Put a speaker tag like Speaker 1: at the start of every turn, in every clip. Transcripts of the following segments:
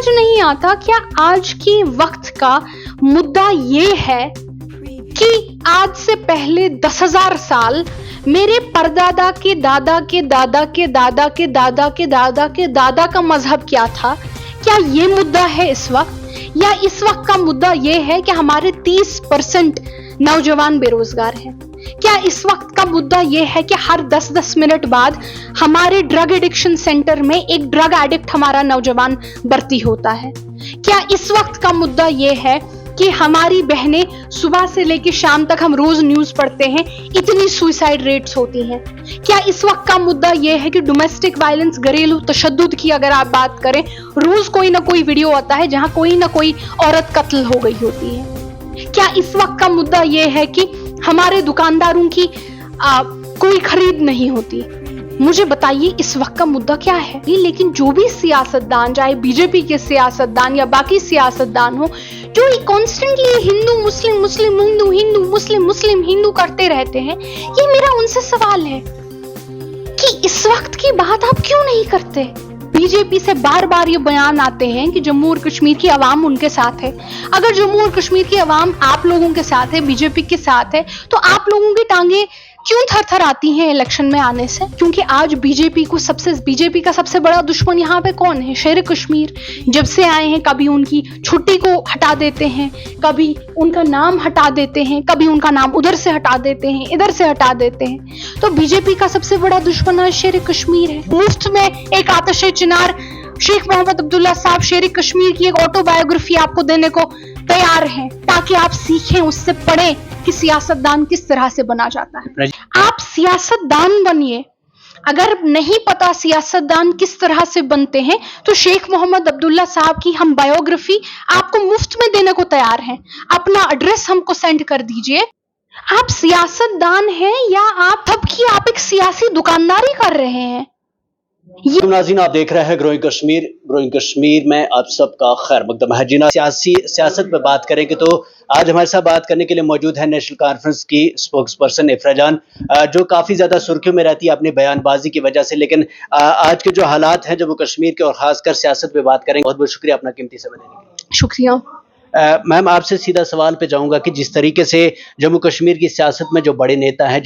Speaker 1: समझ नहीं आता क्या आज की वक्त का मुद्दा ये है कि आज से पहले 10,000 साल मेरे परदादा के दादा के दादा के दादा के दादा के दादा के दादा का मजहब क्या था? क्या ये मुद्दा है इस वक्त? या इस वक्त का मुद्दा ये है कि हमारे 30% नौजवान बेरोजगार हैं? क्या इस वक्त का मुद्दा यह है कि हर 10-10 मिनट बाद हमारे ड्रग एडिक्शन सेंटर में एक ड्रग एडिक्ट हमारा नौजवान भर्ती होता है? क्या इस वक्त का मुद्दा यह है कि हमारी बहनें सुबह से लेकर शाम तक हम रोज न्यूज पढ़ते हैं इतनी सुसाइड रेट्स होती हैं? क्या इस वक्त का मुद्दा यह है कि डोमेस्टिक वायलेंस, घरेलू तशद्दुद की अगर आप बात करें, रोज कोई ना कोई वीडियो आता है जहां कोई ना कोई औरत कत्ल हो गई होती है? क्या इस वक्त का मुद्दा यह है कि हमारे दुकानदारों की कोई खरीद नहीं होती? मुझे बताइए इस वक्त का मुद्दा क्या है? लेकिन जो भी सियासतदान, चाहे बीजेपी के सियासतदान या बाकी सियासतदान हो, जो कॉन्स्टेंटली हिंदू मुस्लिम मुस्लिम हिंदू हिंदू मुस्लिम मुस्लिम हिंदू करते रहते हैं, ये मेरा उनसे सवाल है कि इस वक्त की बात आप क्यों नहीं करते? बीजेपी से बार बार ये बयान आते हैं कि जम्मू और कश्मीर की आवाम उनके साथ है। अगर जम्मू और कश्मीर की आवाम आप लोगों के साथ है, बीजेपी के साथ है, तो आप लोगों की टांगे क्यों थर-थर आती हैं इलेक्शन में आने से? क्योंकि आज बीजेपी का सबसे बड़ा दुश्मन यहाँ पे कौन है? शेर कश्मीर। जब से आए हैं कभी उनकी छुट्टी को हटा देते हैं, कभी उनका नाम हटा देते हैं, कभी उनका नाम उधर से हटा देते हैं, इधर से हटा देते हैं। तो बीजेपी का सबसे बड़ा दुश्मन आज शेर कश्मीर है। मुफ्त में एक आतिश चिनार शेख मोहम्मद अब्दुल्ला साहब शेर कश्मीर की एक ऑटोबायोग्राफी आपको देने को तैयार हैं, ताकि आप सीखें, उससे पढ़ें कि सियासतदान किस तरह से बना जाता है। आप सियासतदान बनिए। अगर नहीं पता सियासतदान किस तरह से बनते हैं, तो शेख मोहम्मद अब्दुल्ला साहब की हम बायोग्राफी आपको मुफ्त में देने को तैयार हैं। अपना एड्रेस हमको सेंड कर दीजिए। आप सियासतदान हैं या आप एक सियासी दुकानदारी कर रहे हैं?
Speaker 2: नाज़रीन, आप देख रहे हैं ग्रोइंग कश्मीर में आप सबका खैर मकदम है। जिना सियासत में बात करेंगे तो आज हमारे साथ बात करने के लिए मौजूद है नेशनल कॉन्फ्रेंस की स्पोक्स पर्सन इफ्रा जान, जो काफ़ी ज़्यादा सुर्खियों में रहती है अपनी बयानबाजी की वजह से। लेकिन आज के जो हालात हैं जम्मू कश्मीर के और ख़ासकर सियासत में बात करेंगे। बहुत बहुत शुक्रिया अपना कीमती समय देने के लिए।
Speaker 1: शुक्रिया।
Speaker 2: मैम, आपसे सीधा सवाल पे जाऊंगा कि जिस तरीके से जम्मू कश्मीर की सियासत में जो बड़े नेता हैं,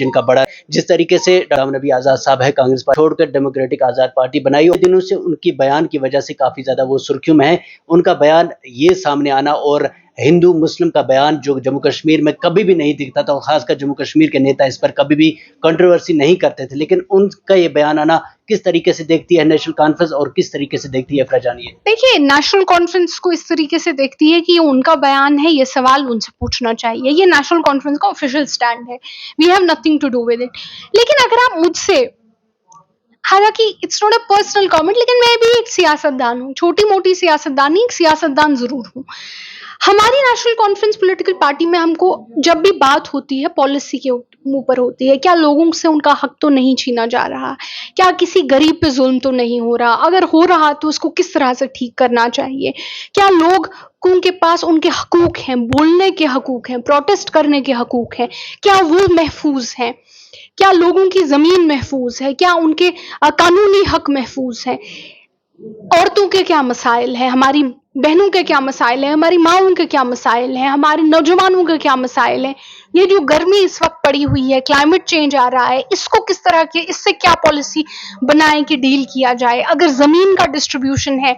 Speaker 2: जिस तरीके से गुलाम नबी आज़ाद साहब है, कांग्रेस पार्टी छोड़कर डेमोक्रेटिक आज़ाद पार्टी बनाई, और दिनों से उनकी बयान की वजह से काफ़ी ज़्यादा वो सुर्खियों में है। उनका बयान ये सामने आना और हिंदू मुस्लिम का बयान जो जम्मू कश्मीर में कभी भी नहीं दिखता था, और खासकर जम्मू कश्मीर के नेता इस पर कभी भी कंट्रोवर्सी नहीं करते थे, लेकिन उनका ये बयान आना किस तरीके से देखती है नेशनल कॉन्फ्रेंस और किस तरीके से देखती है इफ्रा जानिए?
Speaker 1: देखिए, नेशनल कॉन्फ्रेंस को इस तरीके से देखती है कि ये उनका बयान है, ये सवाल उनसे पूछना चाहिए। ये नेशनल कॉन्फ्रेंस का ऑफिशियल स्टैंड है। We have nothing to do with it. लेकिन अगर आप मुझसे, हालांकि it's not a personal comment, लेकिन मैं भी एक सियासतदान हूँ, छोटी मोटी सियासतदान नहीं, एक सियासतदान जरूर हूँ। हमारी नेशनल कॉन्फ्रेंस पॉलिटिकल पार्टी में हमको जब भी बात होती है पॉलिसी के ऊपर होती है। क्या लोगों से उनका हक तो नहीं छीना जा रहा? क्या किसी गरीब पे जुल्म तो नहीं हो रहा? अगर हो रहा तो उसको किस तरह से ठीक करना चाहिए? क्या लोग उनके पास उनके हकूक हैं, बोलने के हकूक हैं, प्रोटेस्ट करने के हकूक हैं, क्या वो महफूज हैं? क्या लोगों की जमीन महफूज है? क्या उनके कानूनी हक महफूज है? औरतों के क्या मसाइल हैं? हमारी बहनों के क्या मसाइल हैं? हमारी माओं के क्या मसाइल हैं? हमारे नौजवानों के क्या मसाइल हैं? ये जो गर्मी इस वक्त पड़ी हुई है, क्लाइमेट चेंज आ रहा है, इसको किस तरह के, इससे क्या पॉलिसी बनाए कि डील किया जाए? अगर जमीन का डिस्ट्रीब्यूशन है,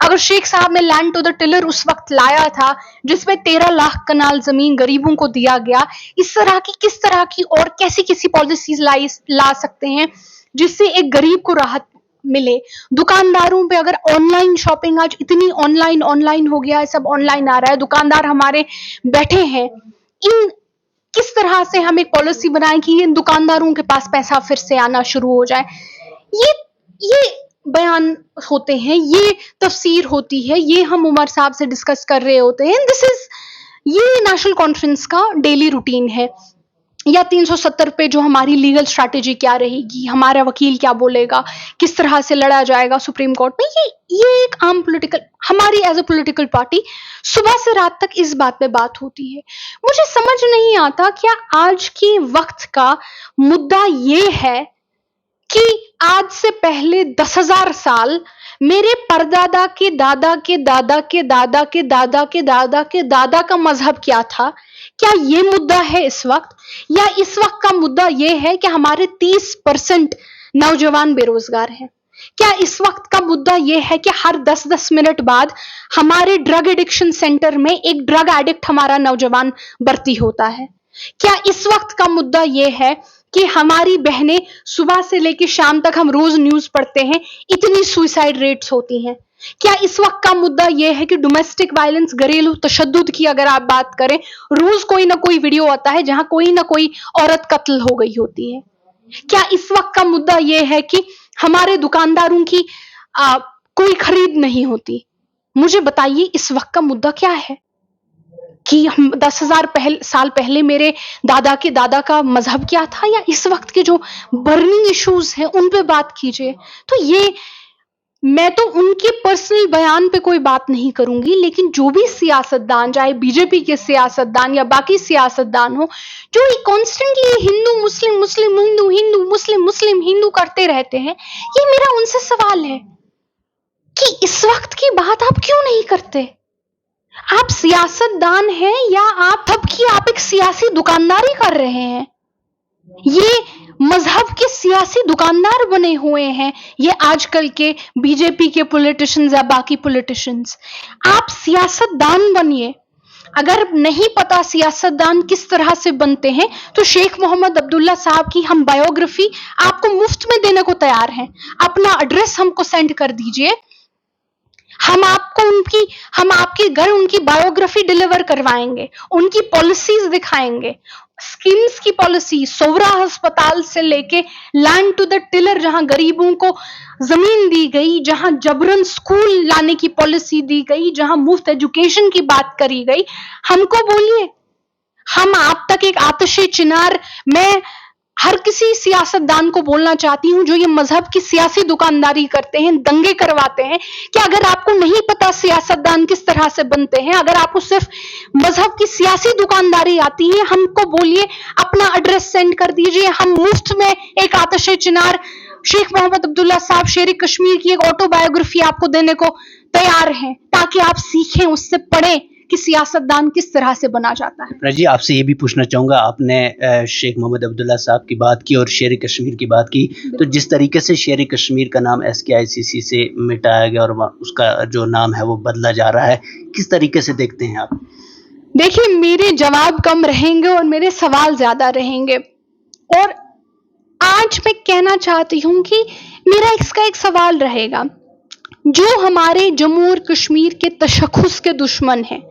Speaker 1: अगर शेख साहब ने लैंड टू द टिलर उस वक्त लाया था जिसमें 13 लाख कनाल जमीन गरीबों को दिया गया, इस तरह की किस तरह की और कैसी पॉलिसीज ला सकते हैं जिससे एक गरीब को राहत मिले? दुकानदारों पे अगर ऑनलाइन शॉपिंग, आज इतनी ऑनलाइन हो गया है, सब ऑनलाइन आ रहा है, दुकानदार हमारे बैठे हैं, इन किस तरह से हम एक पॉलिसी बनाएं कि इन दुकानदारों के पास पैसा फिर से आना शुरू हो जाए? ये बयान होते हैं, ये तफसीर होती है, ये हम उमर साहब से डिस्कस कर रहे होते हैं। ये नेशनल कॉन्फ्रेंस का डेली रूटीन है। या 370 पे जो हमारी लीगल स्ट्रैटेजी क्या रहेगी, हमारा वकील क्या बोलेगा, किस तरह से लड़ा जाएगा सुप्रीम कोर्ट में, ये एक आम पॉलिटिकल, हमारी एज अ पॉलिटिकल पार्टी सुबह से रात तक इस बात पे बात होती है। मुझे समझ नहीं आता क्या आज की वक्त का मुद्दा ये है कि आज से पहले 10,000 साल मेरे परदादा के दादा के दादा के दादा के दादा के दादा के दादा का मजहब क्या था? क्या ये मुद्दा है इस वक्त? या इस वक्त का मुद्दा ये है कि हमारे 30% नौजवान बेरोजगार हैं? क्या इस वक्त का मुद्दा यह है कि हर 10-10 मिनट बाद हमारे ड्रग एडिक्शन सेंटर में एक ड्रग एडिक्ट हमारा नौजवान भर्ती होता है? क्या इस वक्त का मुद्दा यह है कि हमारी बहनें सुबह से लेकर शाम तक हम रोज न्यूज पढ़ते हैं इतनी सुसाइड रेट्स होती हैं? क्या इस वक्त का मुद्दा यह है कि डोमेस्टिक वायलेंस, घरेलू तशद्दुद की अगर आप बात करें, रोज कोई ना कोई वीडियो आता है जहां कोई ना कोई औरत कत्ल हो गई होती है? क्या इस वक्त का मुद्दा यह है कि हमारे दुकानदारों की कोई खरीद नहीं होती? मुझे बताइए इस वक्त का मुद्दा क्या है? कि हम 10,000 साल पहले मेरे दादा के दादा का मजहब क्या था, या इस वक्त के जो बर्निंग इश्यूज हैं उन पे बात कीजिए। तो ये मैं तो उनके पर्सनल बयान पे कोई बात नहीं करूंगी, लेकिन जो भी सियासतदान, चाहे बीजेपी के सियासतदान या बाकी सियासतदान हो, जो ये कॉन्स्टेंटली हिंदू मुस्लिम मुस्लिम हिंदू हिंदू मुस्लिम मुस्लिम हिंदू करते रहते हैं, ये मेरा उनसे सवाल है कि इस वक्त की बात आप क्यों नहीं करते? आप सियासतदान हैं या आप आप एक सियासी दुकानदारी कर रहे हैं? ये मजहब के सियासी दुकानदार बने हुए हैं ये आजकल के बीजेपी के पॉलिटिशियंस या बाकी पॉलिटिशियंस। आप सियासतदान बनिए। अगर नहीं पता सियासतदान किस तरह से बनते हैं, तो शेख मोहम्मद अब्दुल्ला साहब की हम बायोग्राफी आपको मुफ्त में देने को तैयार हैं। अपना एड्रेस हमको सेंड कर दीजिए, हम आपके घर उनकी बायोग्राफी डिलीवर करवाएंगे, उनकी पॉलिसीज दिखाएंगे, स्कीम्स की पॉलिसी, सोवरा अस्पताल से लेके लैंड टू द टिलर, जहां गरीबों को जमीन दी गई, जहां जबरन स्कूल लाने की पॉलिसी दी गई, जहां मुफ्त एजुकेशन की बात करी गई। हमको बोलिए, हम आप तक एक आतिशी चिनार। मैं हर किसी सियासतदान को बोलना चाहती हूं जो ये मजहब की सियासी दुकानदारी करते हैं, दंगे करवाते हैं, कि अगर आपको नहीं पता सियासतदान किस तरह से बनते हैं, अगर आपको सिर्फ मजहब की सियासी दुकानदारी आती है, हमको बोलिए, अपना एड्रेस सेंड कर दीजिए। हम मुफ्त में एक आतिश चिनार शेख मोहम्मद अब्दुल्ला साहब शेर कश्मीर की एक ऑटोबायोग्राफी आपको देने को तैयार हैं, ताकि आप सीखें, उससे पढ़ें कि सियासतदान किस तरह से बना जाता है।
Speaker 2: जी, आपसे ये भी पूछना चाहूँगा, आपने शेख मोहम्मद अब्दुल्ला साहब की बात की और शेर कश्मीर की बात की, तो जिस तरीके से शेर कश्मीर का नाम SKICC से मिटाया गया और उसका जो नाम है वो बदला जा रहा है, किस तरीके से देखते हैं आप?
Speaker 1: देखिए, मेरे जवाब कम रहेंगे और मेरे सवाल ज्यादा रहेंगे, और आज मैं कहना चाहती हूँ कि मेरा इसका एक सवाल रहेगा। जो हमारे जम्मू और कश्मीर के तशख्खुस के दुश्मन हैं,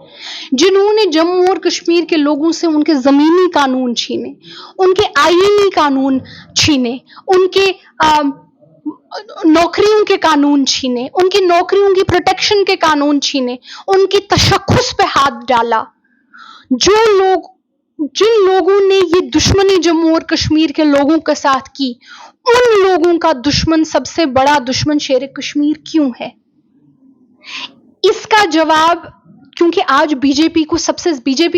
Speaker 1: जिन्होंने जम्मू और कश्मीर के लोगों से उनके ज़मीनी कानून छीने, उनके आईनी कानून छीने, उनके नौकरियों के कानून छीने, उनकी नौकरियों की प्रोटेक्शन के कानून छीने, उनकी तशख्खुस पे हाथ डाला, जिन लोगों ने ये दुश्मनी जम्मू और कश्मीर के लोगों के साथ की, उन लोगों का दुश्मन, सबसे बड़ा दुश्मन शेर कश्मीर क्यों है? इसका जवाब, क्योंकि आज बीजेपी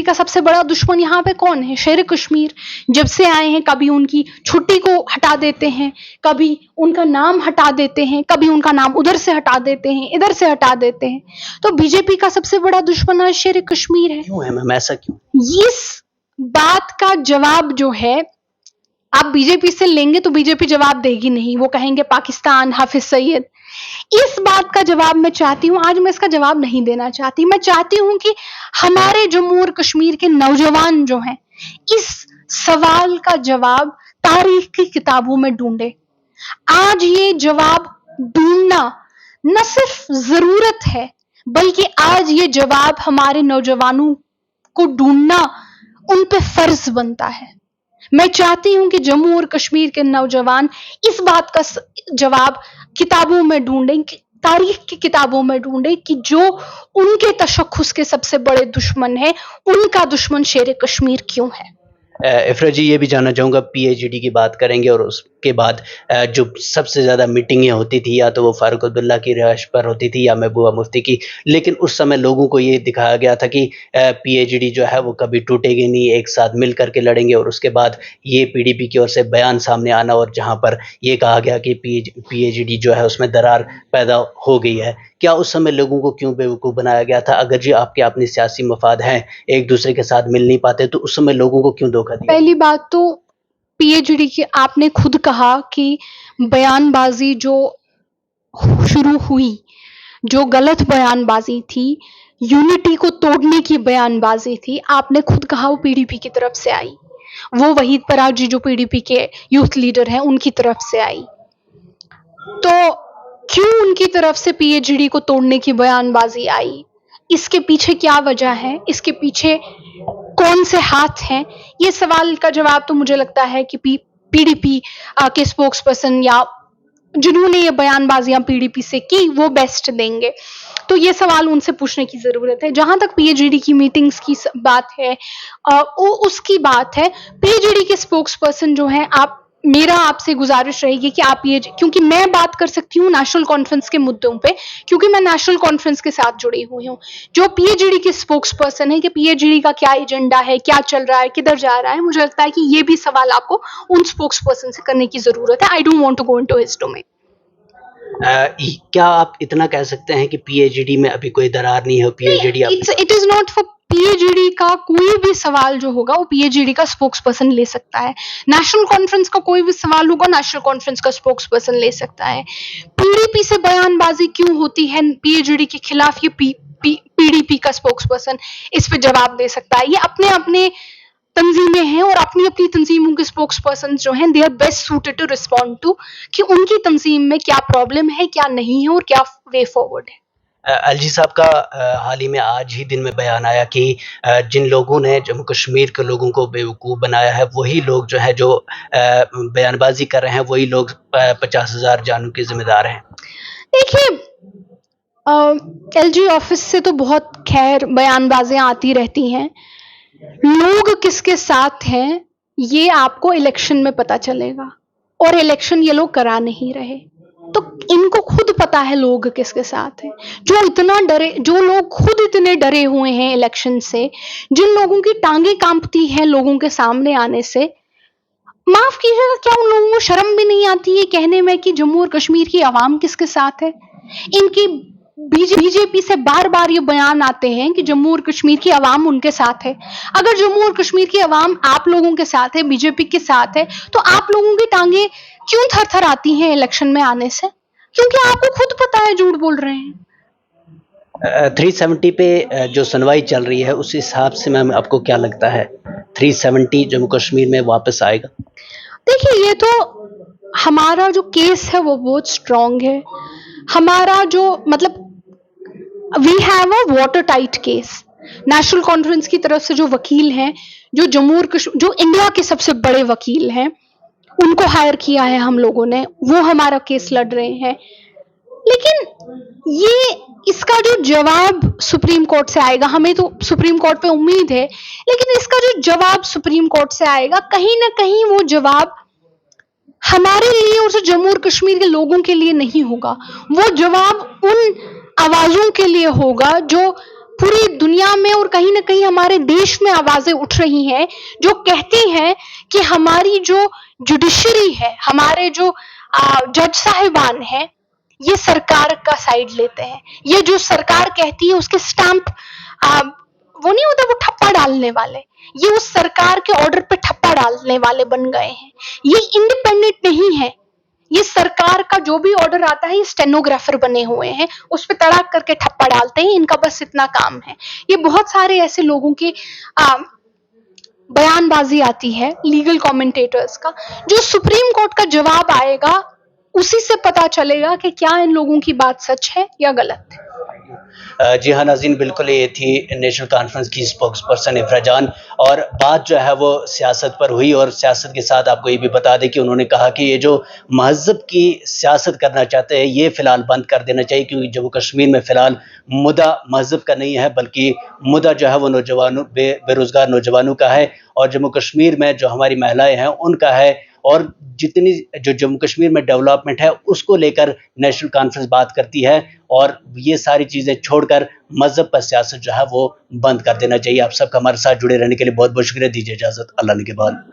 Speaker 1: का सबसे बड़ा दुश्मन यहाँ पे कौन है? शेर कश्मीर। जब से आए हैं, कभी उनकी छुट्टी को हटा देते हैं, कभी उनका नाम हटा देते हैं, कभी उनका नाम उधर से हटा देते हैं, इधर से हटा देते हैं। तो बीजेपी का सबसे बड़ा दुश्मन आज शेर कश्मीर है।
Speaker 2: क्यों है मैम, ऐसा क्यों?
Speaker 1: इस बात का जवाब जो है, आप बीजेपी से लेंगे तो बीजेपी जवाब देगी नहीं, वो कहेंगे पाकिस्तान, हाफिज सईद। इस बात का जवाब मैं चाहती हूं, आज मैं इसका जवाब नहीं देना चाहती। मैं चाहती हूं कि हमारे जम्मू और कश्मीर के नौजवान जो हैं, इस सवाल का जवाब तारीख की किताबों में ढूंढे। आज ये जवाब ढूंढना न सिर्फ जरूरत है, बल्कि आज ये जवाब हमारे नौजवानों को ढूंढना उन पे फर्ज बनता है। मैं चाहती हूं कि जम्मू और कश्मीर के नौजवान इस बात का जवाब किताबों में ढूंढें, तारीख की किताबों में ढूंढें कि जो उनके तशख्खुस के सबसे बड़े दुश्मन है, उनका दुश्मन शेर कश्मीर क्यों है।
Speaker 2: इफ़रा जी, ये भी जानना चाहूँगा, पीएचडी की बात करेंगे और उसके बाद जो सबसे ज़्यादा मीटिंगें होती थी या तो वो फ़ारूक अब्दुल्ला की रिहाइश पर होती थी या महबूबा मुफ्ती की। लेकिन उस समय लोगों को ये दिखाया गया था कि पीएचडी जो है वो कभी टूटेगी नहीं, एक साथ मिल कर के लड़ेंगे। और उसके बाद ये पीडीपी की ओर से बयान सामने आना और जहाँ पर ये कहा गया कि पीएचडी जो है उसमें दरार पैदा हो गई है। क्या उस समय लोगों को क्यों बेवकूफ़ बनाया गया था? अगर जी आपके अपने सियासी मफ़ाद हैं, एक-दूसरे के साथ मिल नहीं पाते, तो उस समय लोगों को क्यों धोखा दिया?
Speaker 1: पहली बात तो पीएचडी की आपने खुद कहा कि बयानबाजी जो शुरू हुई, जो गलत बयानबाजी थी, यूनिटी को तोड़ने की बयानबाजी थी, आपने खुद कहा वो पीडीपी की तरफ से आई। वो वहीद पराजी जो पीडीपी के यूथ लीडर हैं उनकी तरफ से आई। तो क्यों उनकी तरफ से पीएचडी को तोड़ने की बयानबाजी आई? इसके पीछे क्या वजह है? इसके पीछे कौन से हाथ हैं? ये सवाल का जवाब तो मुझे लगता है कि पीडीपी के स्पोक्स पर्सन या जिन्होंने ये बयानबाजियां पीडीपी से की वो बेस्ट देंगे। तो ये सवाल उनसे पूछने की जरूरत है। जहां तक पीएचडी की मीटिंग्स की बात है, उसकी बात है, पीएचडी के स्पोक्स पर्सन जो हैं, आप मेरा आपसे गुजारिश रहेगी कि आप ये, क्योंकि मैं बात कर सकती हूँ नेशनल कॉन्फ्रेंस के मुद्दों पे, क्योंकि मैं नेशनल कॉन्फ्रेंस के साथ जुड़ी हुई हूँ। जो पीएचडी के स्पोक्स पर्सन है कि पीएचडी का क्या एजेंडा है, क्या चल रहा है, किधर जा रहा है, मुझे लगता है कि ये भी सवाल आपको उन स्पोक्स पर्सन से करने की जरूरत है। I don't want to go into his domain.
Speaker 2: क्या आप इतना कह सकते हैं कि पीएचडी में अभी कोई दरार नहीं है? PhD
Speaker 1: it is not for PhD का कोई भी सवाल जो होगा वो पीएचडी का स्पोक्स पर्सन ले सकता है। नेशनल कॉन्फ्रेंस का कोई भी सवाल होगा नेशनल कॉन्फ्रेंस का स्पोक्स पर्सन ले सकता है। पीडीपी से बयानबाजी क्यों होती है पीएचडी के खिलाफ, ये पीडीपी का स्पोक्स पर्सन इस पे जवाब दे सकता है। ये अपने अपने तंजीमें हैं और अपनी अपनी तंजीमों के स्पोक्स पर्सन जो हैं they are best suited to respond to कि उनकी तंजीम में क्या प्रॉब्लम है, क्या नहीं है और क्या वे फॉरवर्ड है।
Speaker 2: एलजी साहब का हाल ही में आज ही दिन में बयान आया कि जिन लोगों ने जम्मू कश्मीर के लोगों को बेवकूफ़ बनाया है वही लोग जो है जो बयानबाजी कर रहे हैं वही लोग 50,000 जानों के जिम्मेदार हैं।
Speaker 1: देखिए, एलजी ऑफिस से तो बहुत खैर बयानबाजियां आती रहती हैं। लोग किसके साथ हैं ये आपको इलेक्शन में पता चलेगा, और इलेक्शन ये लोग करा नहीं रहे, तो इनको खुद पता है लोग किसके साथ हैं। जो इतना डरे, जो लोग खुद इतने डरे हुए हैं इलेक्शन से, जिन लोगों की टांगे कांपती हैं लोगों के सामने आने से, माफ कीजिएगा, क्या उन लोगों को शर्म भी नहीं आती है कहने में कि जम्मू और कश्मीर की आवाम किसके साथ है? इनकी बीजेपी से बार बार ये बयान आते हैं कि जम्मू और कश्मीर की आवाम उनके साथ है। अगर जम्मू और कश्मीर की आवाम आप लोगों के साथ है, बीजेपी के साथ है, तो आप लोगों की टांगे क्यों थर-थर आती हैं इलेक्शन में आने से? क्योंकि आपको खुद पता है झूठ बोल रहे हैं।
Speaker 2: 370 पे जो सुनवाई चल रही है उस हिसाब से मैम आपको क्या लगता है 370 जम्मू कश्मीर में वापस आएगा?
Speaker 1: देखिए, ये तो हमारा जो केस है वो बहुत स्ट्रांग है। हमारा जो मतलब we have a watertight case. National Conference की तरफ से जो वकील हैं, जो जम्मू और कश्मीर, जो इंडिया के सबसे बड़े वकील हैं, उनको हायर किया है हम लोगों ने, वो हमारा केस लड़ रहे हैं। लेकिन ये इसका जो जवाब सुप्रीम कोर्ट से आएगा, हमें तो सुप्रीम कोर्ट पे उम्मीद है, लेकिन इसका जो जवाब सुप्रीम कोर्ट से आएगा, कहीं ना कहीं वो जवाब हमारे लिए और जम्मू और कश्मीर के लोगों के लिए नहीं होगा। वो जवाब उन आवाजों के लिए होगा जो पूरी दुनिया में और कहीं ना कहीं हमारे देश में आवाजें उठ रही हैं, जो कहती हैं कि हमारी जो जुडिशरी है, हमारे जो जज साहिबान हैं, ये सरकार का साइड लेते हैं। ये जो सरकार कहती है उसके स्टैंप, वो नहीं होता, वो ठप्पा डालने वाले, ये उस सरकार के ऑर्डर पे ठप्पा डालने वाले बन गए हैं। ये इंडिपेंडेंट नहीं है। ये सरकार का जो भी ऑर्डर आता है, ये स्टेनोग्राफर बने हुए हैं, उस पर तड़ाक करके ठप्पा डालते हैं। इनका बस इतना काम है। ये बहुत सारे ऐसे लोगों की बयानबाजी आती है, लीगल कमेंटेटर्स का, जो सुप्रीम कोर्ट का जवाब आएगा उसी से पता चलेगा कि क्या इन लोगों की बात सच है या गलत है।
Speaker 2: जी हाँ नाज़रीन, बिल्कुल ये थी नेशनल कॉन्फ्रेंस की स्पोक्स पर्सन इफ़रा जान, और बात जो है वो सियासत पर हुई, और सियासत के साथ आपको ये भी बता दें कि उन्होंने कहा कि ये जो महज़ब की सियासत करना चाहते हैं ये फ़िलहाल बंद कर देना चाहिए, क्योंकि जम्मू कश्मीर में फ़िलहाल मुद्दा महज़ब का नहीं है, बल्कि मुद्दा जो है वो नौजवानों बेरोज़गार नौजवानों का है, और जम्मू कश्मीर में जो हमारी महिलाएँ हैं उनका है, और जितनी जो जम्मू कश्मीर में डेवलपमेंट है उसको लेकर नेशनल कॉन्फ्रेंस बात करती है, और ये सारी चीज़ें छोड़कर मज़हब पर सियासत जो है वो बंद कर देना चाहिए। आप सबका हमारे साथ जुड़े रहने के लिए बहुत-बहुत शुक्रिया। दीजिए इजाज़त। अल्लाह ने के बाद।